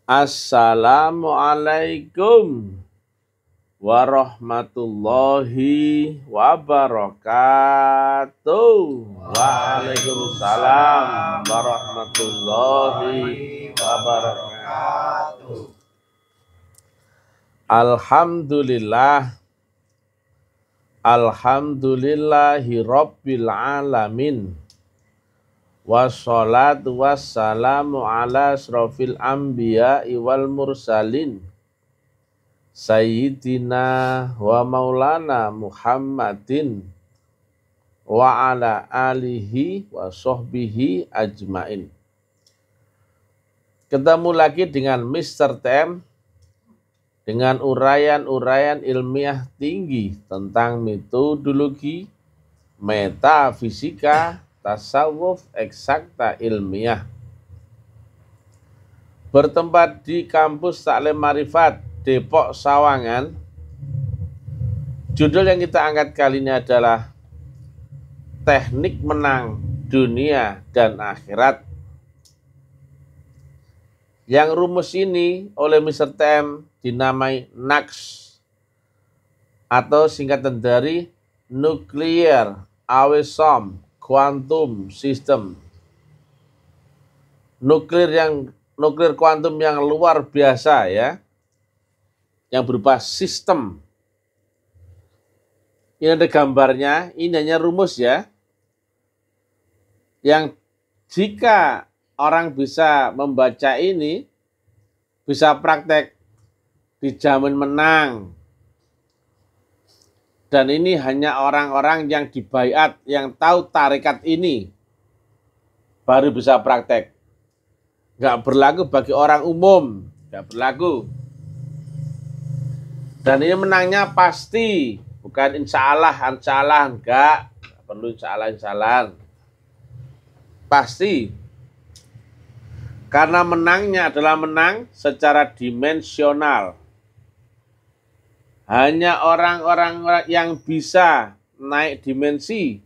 Assalamualaikum warahmatullahi wabarakatuh. Waalaikumsalam warahmatullahi wabarakatuh. Alhamdulillahi rabbil alamin. Wassalatu wassalamu ala asrofil anbiya'i wal mursalin Sayyidina wa maulana Muhammadin wa ala alihi wa sahbihi ajmain. Ketemu lagi dengan Mr. TM dengan uraian-uraian ilmiah tinggi tentang metodologi, metafisika, tasawuf eksakta ilmiah. Bertempat di kampus Taklim Marifat Depok Sawangan. Judul yang kita angkat kali ini adalah Teknik Menang Dunia dan Akhirat. Yang rumus ini oleh Mr. TM dinamai NAKS atau singkatan dari Nuclear Awesom Quantum System. Nuklir kuantum yang luar biasa ya, yang berupa sistem. Ini ada gambarnya, ini hanya rumus ya, yang jika orang bisa membaca ini, bisa praktek, dijamin menang. Dan ini hanya orang-orang yang dibaiat, yang tahu tarekat ini, baru bisa praktek. Nggak berlaku bagi orang umum, nggak berlaku. Dan ini menangnya pasti, bukan insya Allah, nggak perlu insya Allah. Pasti. Karena menangnya adalah menang secara dimensional. Hanya orang-orang yang bisa naik dimensi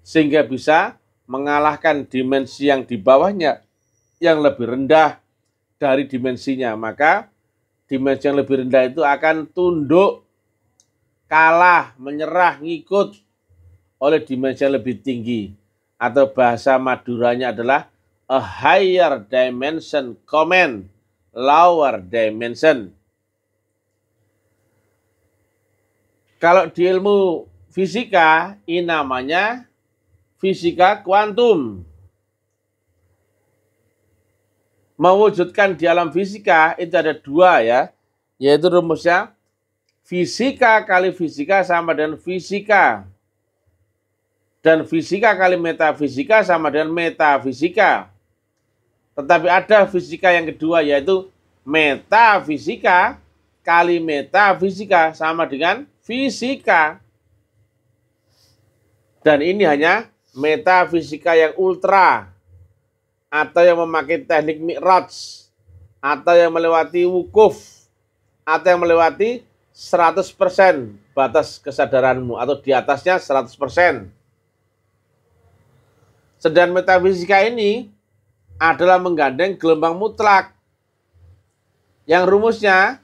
sehingga bisa mengalahkan dimensi yang di bawahnya yang lebih rendah dari dimensinya. Maka dimensi yang lebih rendah itu akan tunduk, kalah, menyerah, ngikut oleh dimensi yang lebih tinggi. Atau bahasa Maduranya adalah a higher dimension command lower dimension. Kalau di ilmu fisika, ini namanya fisika kuantum. Mewujudkan di alam fisika itu ada dua ya, yaitu rumusnya fisika kali fisika sama dengan fisika. Dan fisika kali metafisika sama dengan metafisika. Tetapi ada fisika yang kedua, yaitu metafisika kali metafisika sama dengan fisika. Dan ini hanya metafisika yang ultra, atau yang memakai teknik mi'raj, atau yang melewati wukuf, atau yang melewati 100% batas kesadaranmu, atau di atasnya 100%. Sedang metafisika ini adalah menggandeng gelombang mutlak, yang rumusnya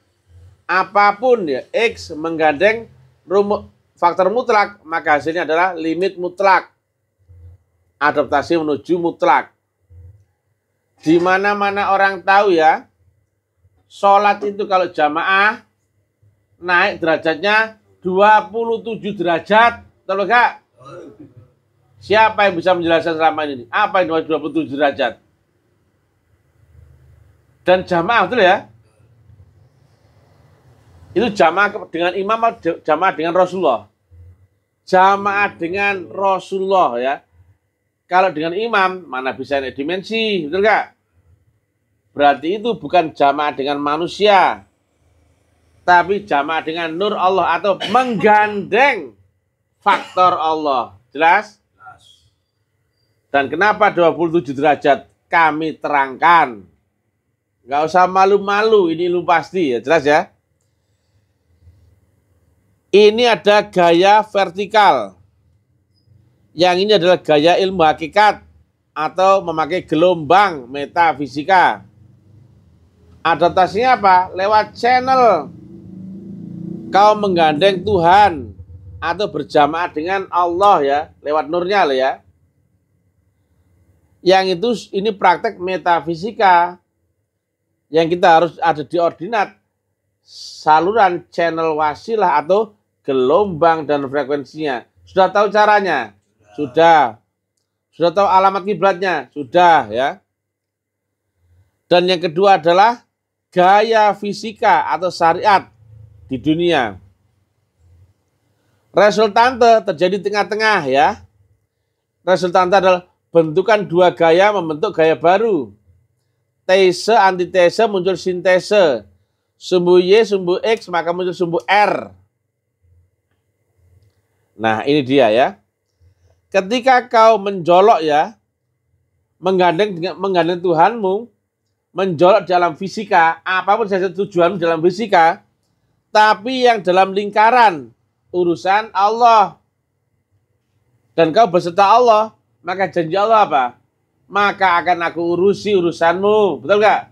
apapun ya, X menggandeng faktor mutlak, maka hasilnya adalah limit mutlak. Adaptasi menuju mutlak. Di mana-mana orang tahu ya, sholat itu kalau jamaah naik derajatnya 27 derajat. Tahu enggak? Siapa yang bisa menjelaskan selama ini? Apa yang 27 derajat? Dan jamaah betul ya? Itu jamaah dengan imam atau jamaah dengan Rasulullah? Jamaah dengan Rasulullah ya. Kalau dengan imam, mana bisa naik dimensi, betul nggak? Berarti itu bukan jamaah dengan manusia, tapi jamaah dengan nur Allah atau menggandeng faktor Allah. Jelas? Dan kenapa 27 derajat? Kami terangkan. Nggak usah malu-malu, ini ilmu pasti ya, jelas ya. Ini ada gaya vertikal. Yang ini adalah gaya ilmu hakikat atau memakai gelombang metafisika. Adaptasinya apa? Lewat channel. Kau menggandeng Tuhan atau berjamaah dengan Allah ya, lewat nurnya lah ya. Yang itu ini praktek metafisika. Yang kita harus ada di ordinat saluran channel wasilah atau gelombang dan frekuensinya. Sudah tahu caranya? Sudah. Sudah tahu alamat kiblatnya? Sudah ya. Dan yang kedua adalah gaya fisika atau syariat di dunia. Resultante terjadi tengah-tengah ya. Resultante adalah bentukan dua gaya membentuk gaya baru. Tese, antitese, muncul sintese. Sumbu Y, sumbu X, maka muncul sumbu R. Nah, ini dia ya. Ketika kau menjolok ya, menggandeng Tuhanmu, menjolok dalam fisika, apapun saja tujuanmu dalam fisika, tapi yang dalam lingkaran urusan Allah. Dan kau beserta Allah, maka janji Allah apa? Maka akan aku urusi urusanmu. Betul gak?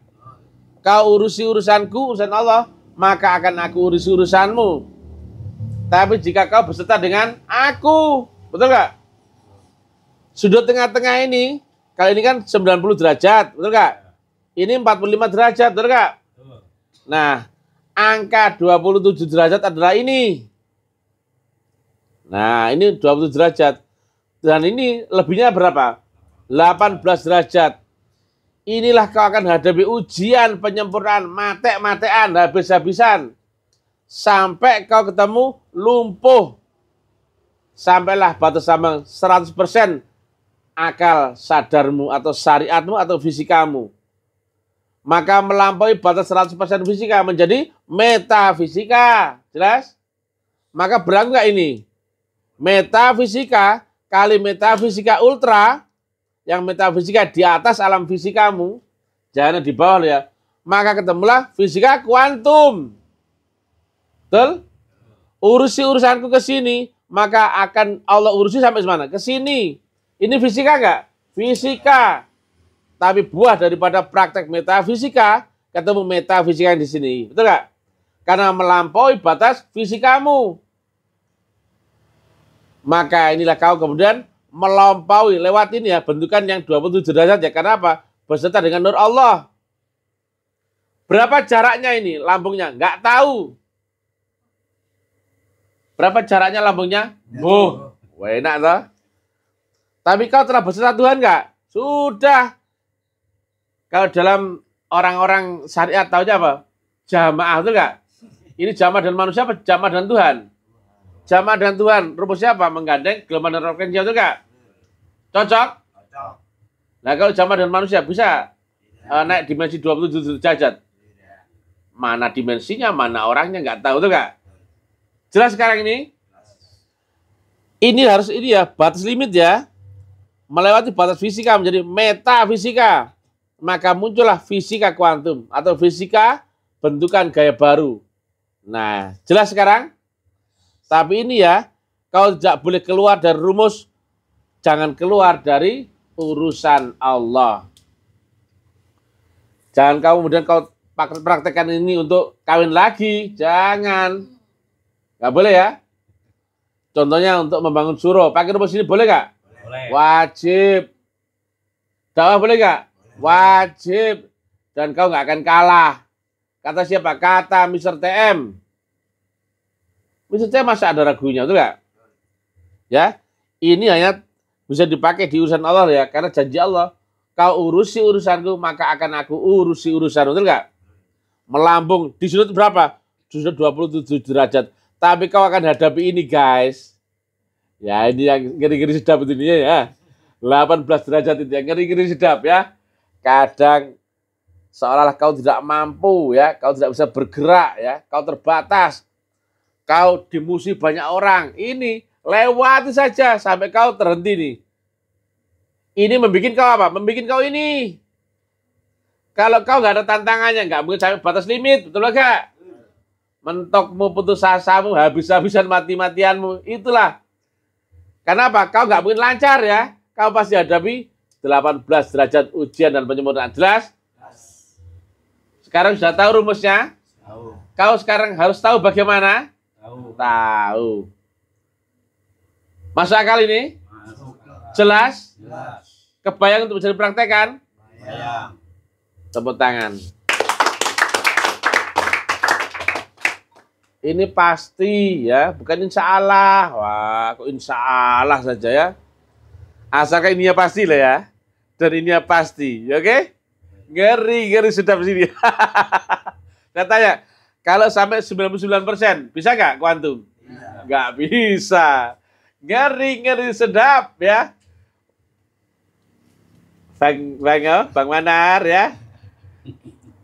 Kau urusi urusanku, urusan Allah, maka akan aku urusi urusanmu. Tapi jika kau beserta dengan aku, betul gak? Sudut tengah-tengah ini, kali ini kan 90 derajat, betul gak? Ini 45 derajat, betul gak? Nah, angka 27 derajat adalah ini. Nah, ini 27 derajat. Dan ini lebihnya berapa? 18 derajat. Inilah kau akan hadapi ujian penyempurnaan, mate-matean, habis-habisan. Sampai kau ketemu lumpuh. Sampailah batas ambang 100% akal sadarmu atau syariatmu atau fisikamu. Maka melampaui batas 100% fisika menjadi metafisika. Jelas? Maka berlaku nggak ini? Metafisika kali metafisika ultra, yang metafisika di atas alam fisikamu, jangan di bawah ya. Maka ketemulah fisika kuantum. Betul? Urusi urusanku ke sini, maka akan Allah urusi sampai mana? Ke sini. Ini fisika enggak? Fisika. Tapi buah daripada praktek metafisika, ketemu metafisika yang di sini. Betul enggak? Karena melampaui batas fisikamu. Maka inilah kau kemudian melampaui lewat ini ya, bentukan yang 27 derajat ya. Karena apa? Beserta dengan nur Allah. Berapa jaraknya ini lambungnya? Enggak tahu. Berapa jaraknya lambungnya? Enak toh? Tapi kau telah beserta Tuhan enggak? Sudah. Kalau dalam orang-orang syariat tahunya apa? Jamaah, betul enggak? Ini jamaah dan manusia apa? Jamaah dan Tuhan. Jamaah dan Tuhan, rumusnya apa? Menggandeng gelombang dan frekuensi, betul enggak? Cocok? Nah, kalau jamaah dan manusia bisa naik dimensi 27 derajat. Mana dimensinya, mana orangnya, nggak tahu, betul enggak? Jelas sekarang ini? Ini harus ini ya, batas limit ya. Melewati batas fisika menjadi metafisika. Maka muncullah fisika kuantum atau fisika bentukan gaya baru. Nah, jelas sekarang? Tapi ini ya, kau tidak boleh keluar dari rumus, jangan keluar dari urusan Allah. Jangan kau kemudian kau praktekkan ini untuk kawin lagi, jangan. Nggak boleh ya. Contohnya untuk membangun surau, pakai rumus ini boleh nggak? Boleh. Wajib. Dakwah boleh nggak? Wajib. Dan kau nggak akan kalah. Kata siapa? Kata Mr. TM. Mr. TM masa ada ragunya, betul nggak? Ya, ini hanya bisa dipakai di urusan Allah ya, karena janji Allah, kau urusi urusanku, maka akan aku urusi urusanmu, betul nggak? Melambung di sudut berapa? Di sudut 27 derajat. Tapi kau akan hadapi ini, guys. Ya, ini yang ngeri-ngeri sedap itu ya. 18 derajat itu yang ngeri-ngeri sedap ya. Kadang seolah-olah kau tidak mampu ya, kau tidak bisa bergerak ya, kau terbatas. Kau dimusuhi banyak orang. Ini lewati saja sampai kau terhenti nih. Ini membuat kau apa? Membuat kau ini. Kalau kau nggak ada tantangannya, nggak mungkin sampai batas limit, betul nggak? Mentokmu, putus asamu, habis-habisan mati-matianmu, itulah. Kenapa? Kau nggak mungkin lancar ya. Kau pasti hadapi 18 derajat ujian dan penyempurnaan. Jelas? Sekarang sudah tahu rumusnya? Tahu. Kau sekarang harus tahu bagaimana? Tahu. Tahu. Masuk akal ini? Masuk. Jelas? Jelas. Kebayang untuk bisa dipraktekkan? Bayang. Tepuk tangan. Ini pasti ya, bukan insya Allah. Wah, kok insya Allah saja ya. Asalkan ininya pasti lah ya. Dan ininya pasti, oke? Ngeri sedap sini. Saya tanya, kalau sampai 99%, bisa nggak kuantum? Nggak bisa. Ngeri sedap ya. Bang Manar ya.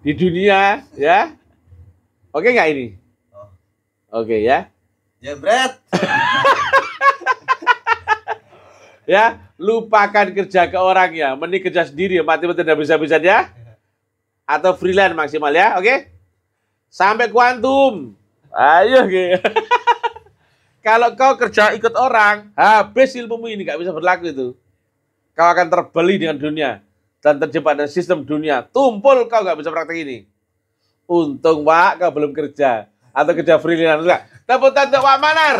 Di dunia ya. Oke nggak ini? Oke ya. Jebret. Ya, lupakan kerja ke orang ya. Mending kerja sendiri ya, mati-mati tidak bisa-bisa ya. Atau freelance maksimal ya, oke? Sampai kuantum. Ayo gitu. Kalau kau kerja ikut orang, habis ilmumu ini nggak bisa berlaku itu. Kau akan terbeli dengan dunia dan terjebak dengan sistem dunia. Tumpul kau nggak bisa praktek ini. Untung Pak, kau belum kerja atau kerja freelance enggak. Tepuk tangan untuk Pak Manar.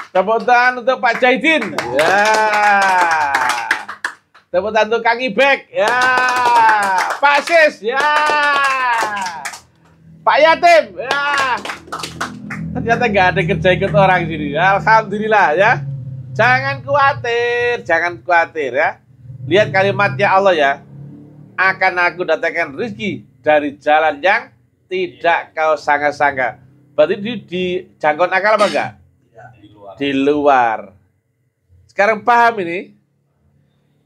Tepuk tangan untuk Pak Jaidin. Ya. Tepuk tangan untuk Kang Ibek. Ya. Pak Sis. Ya. Pak Yatim. Ya. Ternyata nggak ada kerja ikut orang sini. Alhamdulillah ya. Jangan khawatir ya. Lihat kalimatnya Allah ya. Akan aku datangkan rezeki dari jalan yang tidak kau sangka-sangka. Berarti di jangkauan akal apa enggak? Di luar. Sekarang paham ini?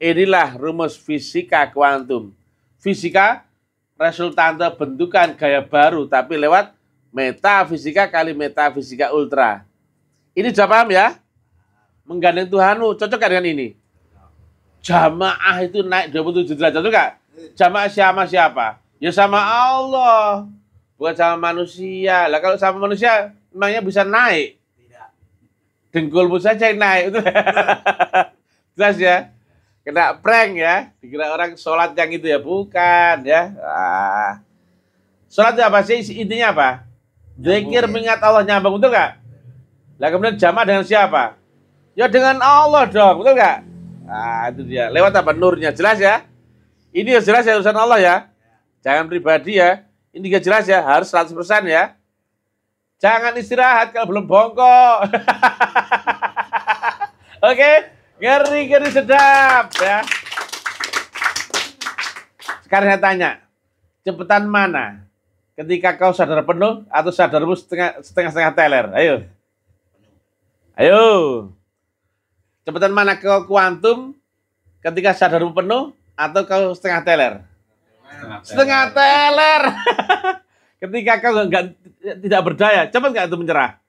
Inilah rumus fisika kuantum. Fisika resultante bentukan gaya baru tapi lewat metafisika kali metafisika ultra. Ini sudah paham ya? Menggandeng Tuhanmu, cocok dengan ini? Jamaah itu naik 27 derajat, cocok gak? Jamaah sama siapa? Ya sama Allah, bukan sama manusia. Lah kalau sama manusia, memangnya bisa naik? Tidak. Dengkulmu saja yang naik. Jelas ya? Kena prank ya? Dikira orang sholat yang itu ya? Bukan ya? Sholat itu apa sih? Intinya apa? Zikir mengingat Allah, nyambung, betul gak? Lah kemudian jamaah dengan siapa? Ya dengan Allah dong, betul gak? Nah itu dia. Lewat apa? Nurnya. Jelas ya? Ini yang jelas ya urusan Allah ya. Jangan pribadi ya. Ini juga jelas ya. Harus 100% ya. Jangan istirahat kalau belum bongkok. Oke? Ngeri sedap ya. Sekarang saya tanya. Cepetan mana? Ketika kau sadar penuh atau sadarmu setengah-setengah teler? Ayo. Cepetan mana kau kuantum ketika sadarmu penuh atau kau setengah teler? Setengah teler. Ketika kau tidak berdaya, cepat nggak itu menyerah?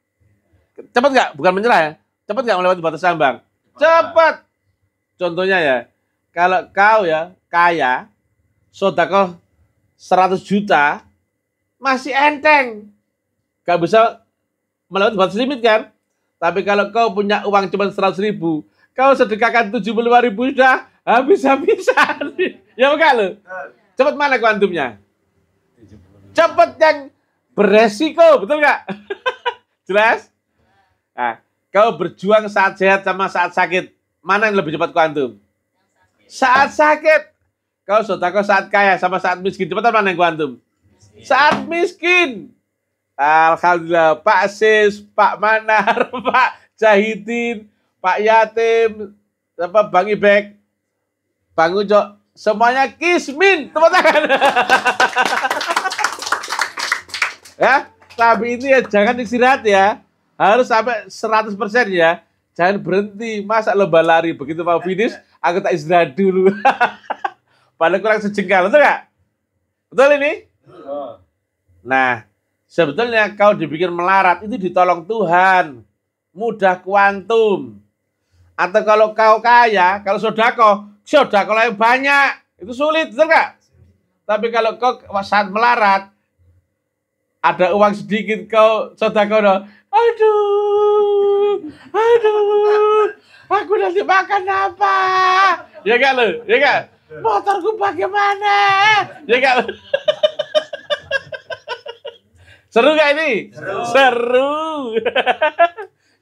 Cepat nggak? Bukan menyerah ya. Cepat nggak melewati batas ambang? Cepat. Contohnya ya, kalau kau ya kaya, sedekah 100 juta, masih enteng. Gak bisa melewati batas limit kan? Tapi kalau kau punya uang cuma 100.000, kau sedekahkan 75.000 sudah habis-habisan. Ya enggak lo? Cepat mana kuantumnya? Cepat yang beresiko, betul nggak? Jelas? Nah, kau berjuang saat sehat sama saat sakit, mana yang lebih cepat kuantum? Saat sakit. Kau sedekah saat kaya sama saat miskin, cepat mana yang kuantum? Saat miskin. Alhamdulillah, Pak Sis, Pak Manar, Pak Jahidin, Pak Yatim, Bang Ibek, Bang Ujo, semuanya kismin, tepuk tangan. Ya, tapi ini ya jangan istirahat ya. Harus sampai 100% ya. Jangan berhenti. Masa lomba lari begitu mau finish, aku tak istirahat dulu. Padahal kurang sejengkal, betul nggak? Betul ini? Nah, sebetulnya kau dibikin melarat itu ditolong Tuhan. Mudah kuantum. Atau kalau kau kaya, kalau sodako yang banyak. Itu sulit, betul nggak? Tapi kalau kau saat melarat, ada uang sedikit, kau sodako, aduh, aku nanti makan apa? Ya nggak lo? Ya nggak? Motorku bagaimana? Ya gak? Seru gak ini? Seru.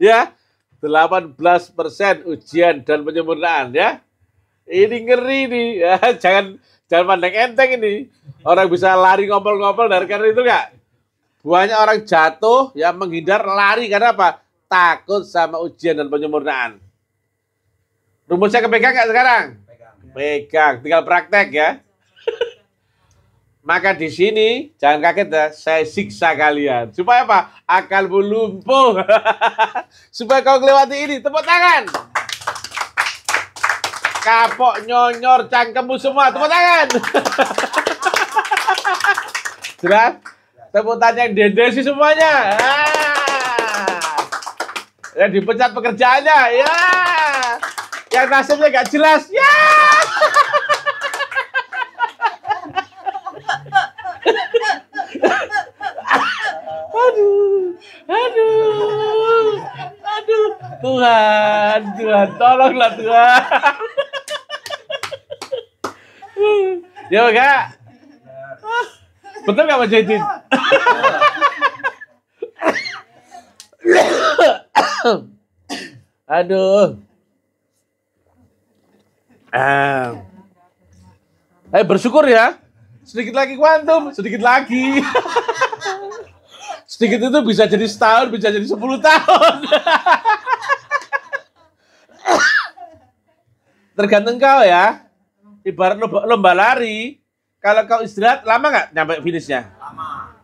Ya, 18% ujian dan penyempurnaan ya. Ini ngeri nih. Ya, jangan pandang enteng ini. Orang bisa lari ngompol-ngompol dari karena itu gak? Banyak orang jatuh ya menghindar lari karena apa? Takut sama ujian dan penyempurnaan. Rumusnya kepegang gak sekarang? Pegang, tinggal praktek ya. Maka di sini jangan kaget ya, saya siksa kalian. Supaya apa? Akalmu lumpuh. Supaya kau melewati ini. Tepuk tangan. Kapok, nyonyor, cangkemmu semua. Tepuk tangan. Jelas? Tepuk tangan yang dendesi semuanya. Yang dipecat pekerjaannya. Ya. Yang nasibnya gak jelas. Ya. Aduh, Tuhan, tolonglah Tuhan. Ya enggak? Betul nggak Mas Jaidin? Aduh. Bersyukur ya. Sedikit lagi kuantum, sedikit lagi. Sedikit itu bisa jadi setahun, bisa jadi 10 tahun. Tergantung kau ya. Ibarat lomba lari. Kalau kau istirahat, lama nggak nyampe finishnya? Lama.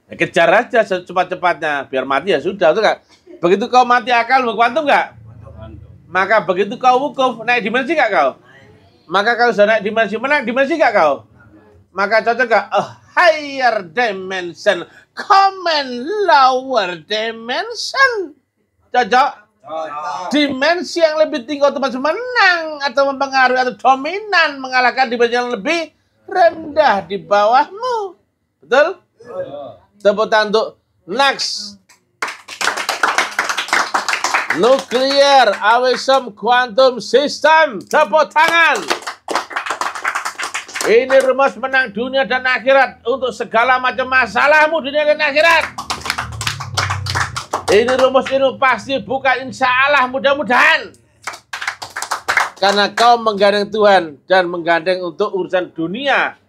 Ya, kejar aja secepat-cepatnya. Biar mati ya sudah. Betul nggak? Begitu kau mati akal, mau kuantum nggak? Maka begitu kau wukuf, naik dimensi nggak kau? Maka kalau sudah naik dimensi, menang dimensi nggak kau? Maka cocok nggak? Higher dimension, common lower dimension. Cocok? Dimensi yang lebih tinggi otomatis menang atau mempengaruhi atau dominan mengalahkan dimensi yang lebih rendah di bawahmu. Betul? Tepuk tangan untuk next. Nuclear Awism Quantum System. Tepuk tangan. Ini rumus menang dunia dan akhirat untuk segala macam masalahmu dunia dan akhirat. Ini rumus ini pasti buka insya Allah mudah-mudahan. Karena kau menggandeng Tuhan dan menggandeng untuk urusan dunia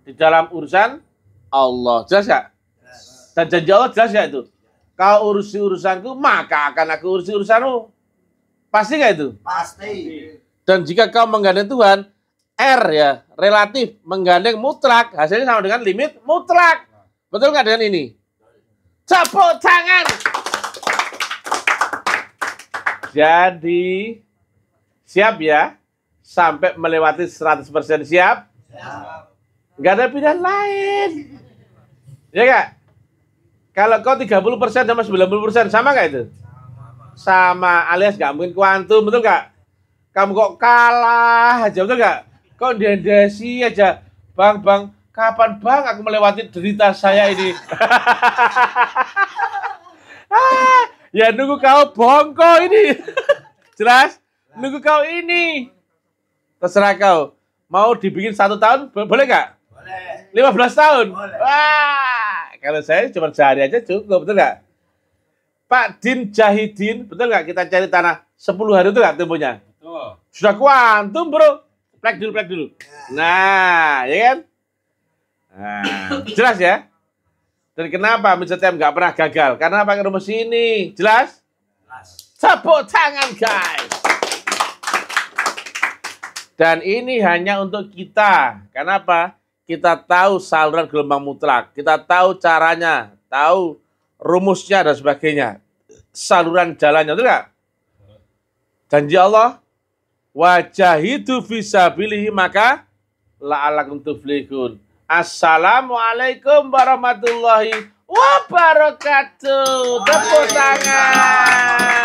di dalam urusan Allah. Jelas gak? Dan janji Allah jelas gak itu? Kau urusi urusanku, maka akan aku urusi urusanmu. Pasti gak itu? Pasti. Dan jika kau menggandeng Tuhan, R ya, relatif, menggandeng mutlak, hasilnya sama dengan limit mutlak. Betul nggak dengan ini? Tepuk tangan. Jadi, siap ya? Sampai melewati 100% siap? Nggak ada pilihan lain. Ya nggak? Kalau kau 30% sama 90% sama nggak itu? Sama, alias nggak mungkin kuantum, betul nggak? Kamu kok kalah aja, betul nggak? Kok dendesi aja, bang, kapan bang aku melewati derita saya ini? Ya nunggu kau bongko ini. Jelas? Nunggu kau ini. Terserah kau. Mau dibikin 1 tahun, boleh nggak? Boleh. 15 tahun? Boleh. Wah, kalau saya cuma sehari aja cukup, betul nggak? Pak Din Jahidin, betul nggak kita cari tanah 10 hari itu nggak temponya? Betul. Sudah kuantum bro. Plek dulu. Nah, ya kan? Nah, jelas ya? Dan kenapa Mr. Tem nggak pernah gagal? Karena pakai rumus ini. Jelas? Tepuk tangan, guys. Dan ini hanya untuk kita. Kenapa? Kita tahu saluran gelombang mutlak. Kita tahu caranya. Tahu rumusnya dan sebagainya. Saluran jalannya. Betul nggak? Janji Allah. Wajahidu fisabilihi maka la'alakum tuflihun. Assalamualaikum warahmatullahi wabarakatuh. Tepuk tangan.